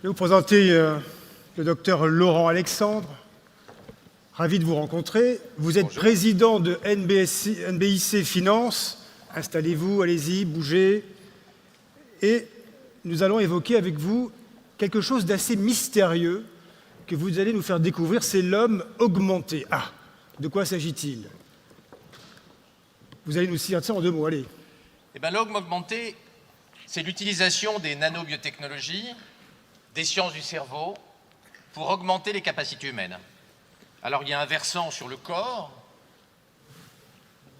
Je vais vous présenter le docteur Laurent Alexandre. Ravi de vous rencontrer. Vous êtes président de NBIC Finance. Installez-vous, allez-y, bougez. Et nous allons évoquer avec vous quelque chose d'assez mystérieux que vous allez nous faire découvrir, c'est l'homme augmenté. Ah, de quoi s'agit-il? Vous allez nous dire ça en 2 mots, allez. Eh bien, l'homme augmenté, c'est l'utilisation des nanobiotechnologies, des sciences du cerveau, pour augmenter les capacités humaines. Alors, il y a un versant sur le corps,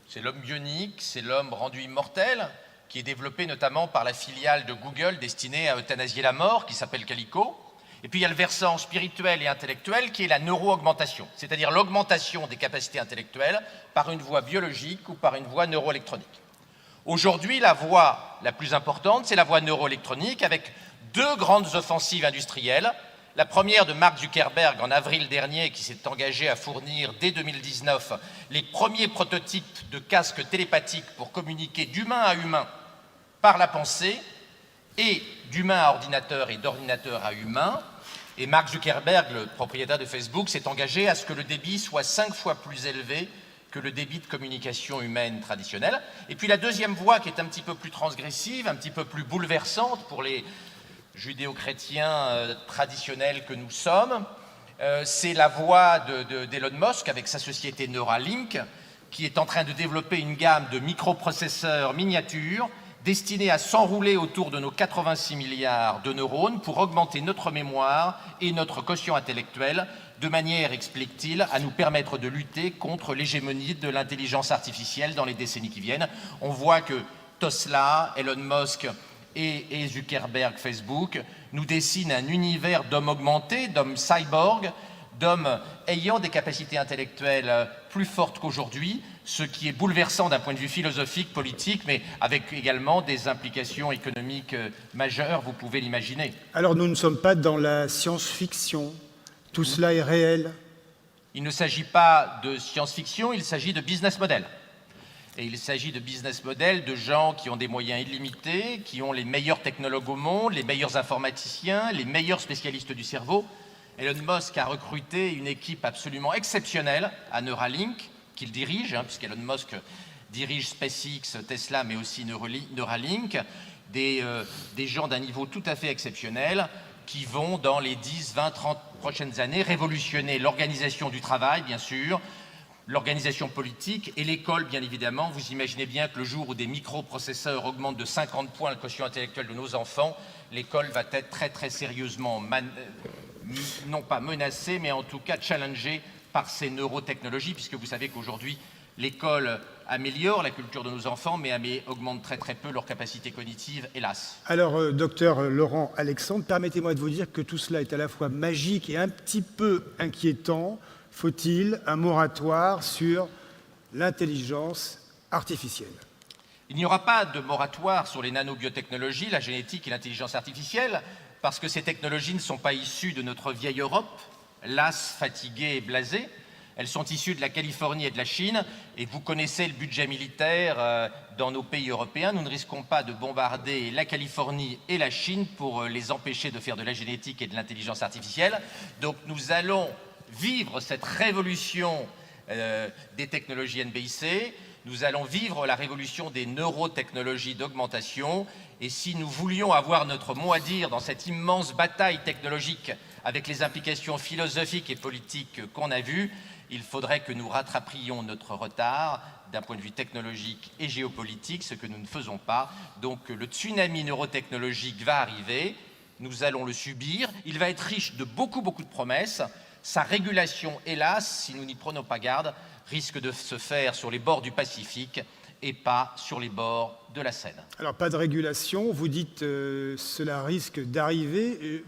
c'est l'homme bionique, c'est l'homme rendu immortel, qui est développé notamment par la filiale de Google destinée à euthanasier la mort, qui s'appelle Calico. Et puis il y a le versant spirituel et intellectuel qui est la neuro-augmentation, c'est-à-dire l'augmentation des capacités intellectuelles par une voie biologique ou par une voie neuroélectronique. Aujourd'hui, la voie la plus importante, c'est la voie neuroélectronique avec 2 grandes offensives industrielles. La première de Mark Zuckerberg en avril dernier qui s'est engagé à fournir dès 2019 les premiers prototypes de casques télépathiques pour communiquer d'humain à humain par la pensée et d'humain à ordinateur et d'ordinateur à humain. Et Mark Zuckerberg, le propriétaire de Facebook, s'est engagé à ce que le débit soit 5 fois plus élevé que le débit de communication humaine traditionnelle. Et puis la deuxième voie qui est un petit peu plus transgressive, un petit peu plus bouleversante pour les judéo-chrétiens traditionnels que nous sommes, c'est la voie d'Elon Musk avec sa société Neuralink qui est en train de développer une gamme de microprocesseurs miniatures destinés à s'enrouler autour de nos 86 milliards de neurones pour augmenter notre mémoire et notre quotient intellectuel, de manière, explique-t-il, à nous permettre de lutter contre l'hégémonie de l'intelligence artificielle dans les décennies qui viennent. On voit que Tesla, Elon Musk et Zuckerberg, Facebook, nous dessinent un univers d'hommes augmentés, d'hommes cyborgs, d'hommes ayant des capacités intellectuelles plus fortes qu'aujourd'hui, ce qui est bouleversant d'un point de vue philosophique, politique, mais avec également des implications économiques majeures, vous pouvez l'imaginer. Alors nous ne sommes pas dans la science-fiction, tout cela est réel. Il ne s'agit pas de science-fiction, il s'agit de business model. Et il s'agit de business model de gens qui ont des moyens illimités, qui ont les meilleurs technologues au monde, les meilleurs informaticiens, les meilleurs spécialistes du cerveau. Elon Musk a recruté une équipe absolument exceptionnelle à Neuralink, qu'il dirige, puisqu'Elon Musk dirige SpaceX, Tesla, mais aussi Neuralink, des gens d'un niveau tout à fait exceptionnel qui vont, dans les 10, 20, 30 prochaines années, révolutionner l'organisation du travail, bien sûr, l'organisation politique et l'école, bien évidemment. Vous imaginez bien que le jour où des microprocesseurs augmentent de 50 points le quotient intellectuel de nos enfants, l'école va être très très sérieusement, non pas menacée, mais en tout cas challengée par ces neurotechnologies, puisque vous savez qu'aujourd'hui, l'école améliore la culture de nos enfants, mais augmente très très peu leur capacité cognitive, hélas. Alors, docteur Laurent Alexandre, permettez-moi de vous dire que tout cela est à la fois magique et un petit peu inquiétant. Faut-il un moratoire sur l'intelligence artificielle? Il n'y aura pas de moratoire sur les nanobiotechnologies, la génétique et l'intelligence artificielle, parce que ces technologies ne sont pas issues de notre vieille Europe, lasse, fatiguée et blasée. Elles sont issues de la Californie et de la Chine, et vous connaissez le budget militaire dans nos pays européens. Nous ne risquons pas de bombarder la Californie et la Chine pour les empêcher de faire de la génétique et de l'intelligence artificielle. Donc nous allons vivre cette révolution des technologies NBIC, nous allons vivre la révolution des neurotechnologies d'augmentation, et si nous voulions avoir notre mot à dire dans cette immense bataille technologique avec les implications philosophiques et politiques qu'on a vues, il faudrait que nous rattrapions notre retard d'un point de vue technologique et géopolitique, ce que nous ne faisons pas. Donc le tsunami neurotechnologique va arriver, nous allons le subir, il va être riche de beaucoup de promesses. Sa régulation, hélas, si nous n'y prenons pas garde, risque de se faire sur les bords du Pacifique et pas sur les bords de la Seine. Alors, pas de régulation, vous dites cela risque d'arriver.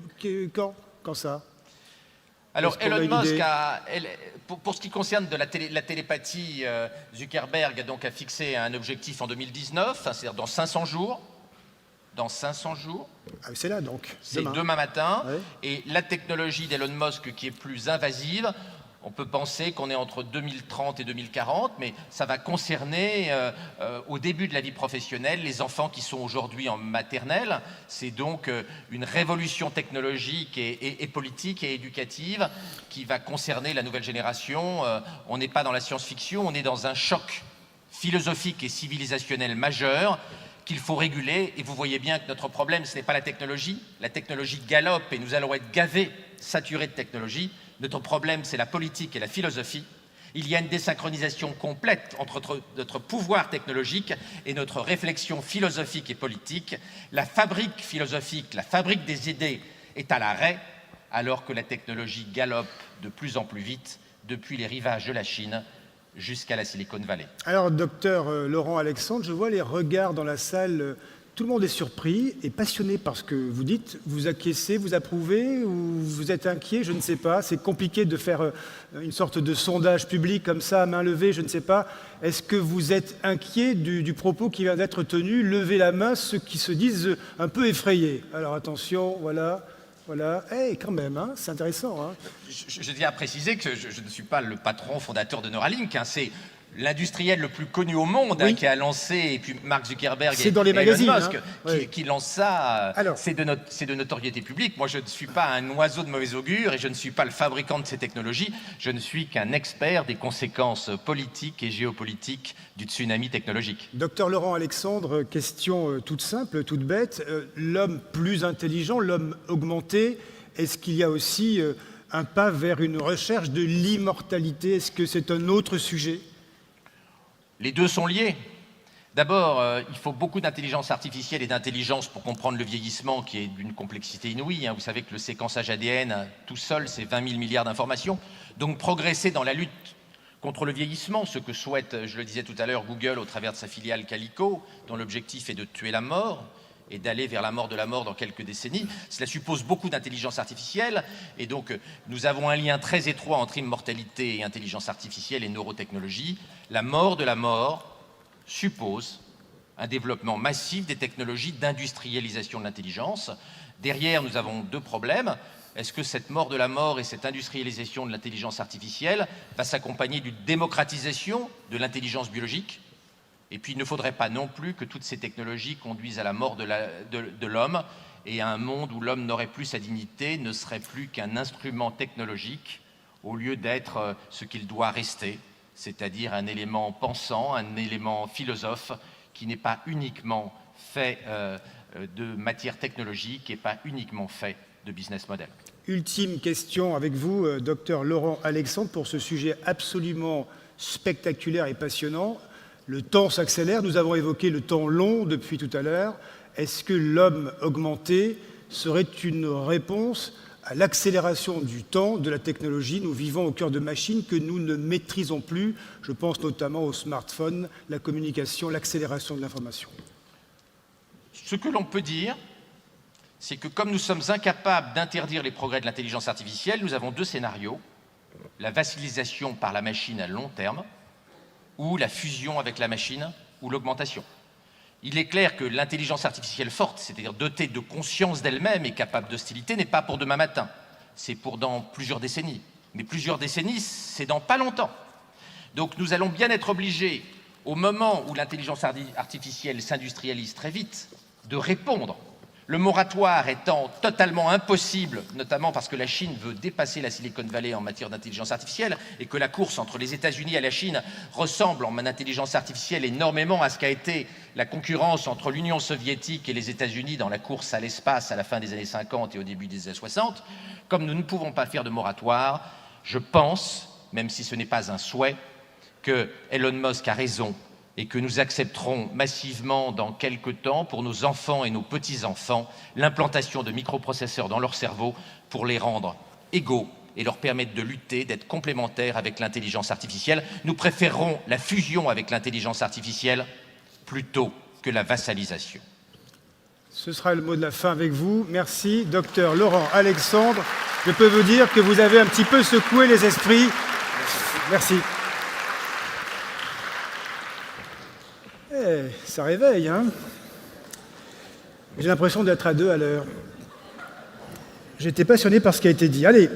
Quand ça? Alors, Elon Musk, pour ce qui concerne de la télépathie, Zuckerberg a fixé un objectif en 2019, c'est-à-dire dans 500 jours. Dans 500 jours. Ah, c'est là donc. C'est demain matin. Ouais. Et la technologie d'Elon Musk qui est plus invasive, On peut penser qu'on est entre 2030 et 2040, mais ça va concerner au début de la vie professionnelle les enfants qui sont aujourd'hui en maternelle. C'est donc une révolution technologique et politique et éducative qui va concerner la nouvelle génération. On n'est pas dans la science-fiction, on est dans un choc philosophique et civilisationnel majeur qu'il faut réguler. Et vous voyez bien que notre problème, ce n'est pas la technologie. La technologie galope et nous allons être gavés, saturés de technologie. Notre problème, c'est la politique et la philosophie. Il y a une désynchronisation complète entre notre pouvoir technologique et notre réflexion philosophique et politique. La fabrique philosophique, la fabrique des idées est à l'arrêt, alors que la technologie galope de plus en plus vite depuis les rivages de la Chine jusqu'à la Silicon Valley. Alors, docteur Laurent Alexandre, je vois les regards dans la salle. Tout le monde est surpris et passionné par ce que vous dites. Vous acquiescez, vous approuvez ou vous êtes inquiet? Je ne sais pas. C'est compliqué de faire une sorte de sondage public comme ça, à main levée, je ne sais pas. Est-ce que vous êtes inquiet du propos qui vient d'être tenu? Levez la main ceux qui se disent un peu effrayés. Alors attention, voilà. Voilà, quand même, hein, c'est intéressant. Hein. Je tiens à préciser que je ne suis pas le patron fondateur de Neuralink, hein, c'est l'industriel le plus connu au monde oui. Qui a lancé, et puis Mark Zuckerberg et dans les magazines, Elon Musk hein. qui lance ça, Alors, c'est de notoriété publique. Moi, je ne suis pas un oiseau de mauvais augure et je ne suis pas le fabricant de ces technologies, je ne suis qu'un expert des conséquences politiques et géopolitiques du tsunami technologique. docteur Laurent Alexandre, question toute simple, toute bête. L'homme plus intelligent, l'homme augmenté, est-ce qu'il y a aussi un pas vers une recherche de l'immortalité? Est-ce que c'est un autre sujet? Les deux sont liés. D'abord, il faut beaucoup d'intelligence artificielle et d'intelligence pour comprendre le vieillissement qui est d'une complexité inouïe. Vous savez que le séquençage ADN, tout seul, c'est 20 000 milliards d'informations. Donc progresser dans la lutte contre le vieillissement, ce que souhaite, je le disais tout à l'heure, Google au travers de sa filiale Calico, dont l'objectif est de tuer la mort et d'aller vers la mort de la mort dans quelques décennies. Cela suppose beaucoup d'intelligence artificielle et donc nous avons un lien très étroit entre immortalité et intelligence artificielle et neurotechnologie. La mort de la mort suppose un développement massif des technologies d'industrialisation de l'intelligence. Derrière, nous avons deux problèmes. Est-ce que cette mort de la mort et cette industrialisation de l'intelligence artificielle va s'accompagner d'une démocratisation de l'intelligence biologique ? Et puis, il ne faudrait pas non plus que toutes ces technologies conduisent à la mort de l'homme et à un monde où l'homme n'aurait plus sa dignité, ne serait plus qu'un instrument technologique au lieu d'être ce qu'il doit rester, c'est-à-dire un élément pensant, un élément philosophe qui n'est pas uniquement fait de matière technologique et pas uniquement fait de business model. Ultime question avec vous, docteur Laurent Alexandre, pour ce sujet absolument spectaculaire et passionnant. Le temps s'accélère, nous avons évoqué le temps long depuis tout à l'heure. Est-ce que l'homme augmenté serait une réponse à l'accélération du temps, de la technologie? Nous vivons au cœur de machines que nous ne maîtrisons plus. Je pense notamment aux smartphones, la communication, l'accélération de l'information. Ce que l'on peut dire, c'est que comme nous sommes incapables d'interdire les progrès de l'intelligence artificielle, nous avons deux scénarios. La vassalisation par la machine à long terme, ou la fusion avec la machine, ou l'augmentation. Il est clair que l'intelligence artificielle forte, c'est-à-dire dotée de conscience d'elle-même et capable d'hostilité, n'est pas pour demain matin, c'est pour dans plusieurs décennies. Mais plusieurs décennies, c'est dans pas longtemps. Donc nous allons bien être obligés, au moment où l'intelligence artificielle s'industrialise très vite, de répondre. Le moratoire étant totalement impossible, notamment parce que la Chine veut dépasser la Silicon Valley en matière d'intelligence artificielle et que la course entre les États-Unis et la Chine ressemble en intelligence artificielle énormément à ce qu'a été la concurrence entre l'Union soviétique et les États-Unis dans la course à l'espace à la fin des années 50 et au début des années 60. Comme nous ne pouvons pas faire de moratoire, je pense, même si ce n'est pas un souhait, que Elon Musk a raison et que nous accepterons massivement dans quelques temps, pour nos enfants et nos petits-enfants, l'implantation de microprocesseurs dans leur cerveau pour les rendre égaux et leur permettre de lutter, d'être complémentaires avec l'intelligence artificielle. Nous préférerons la fusion avec l'intelligence artificielle plutôt que la vassalisation. Ce sera le mot de la fin avec vous. Merci, docteur Laurent Alexandre. Je peux vous dire que vous avez un petit peu secoué les esprits. Merci. Ça réveille, hein? J'ai l'impression d'être à deux à l'heure. J'étais passionné par ce qui a été dit. Allez.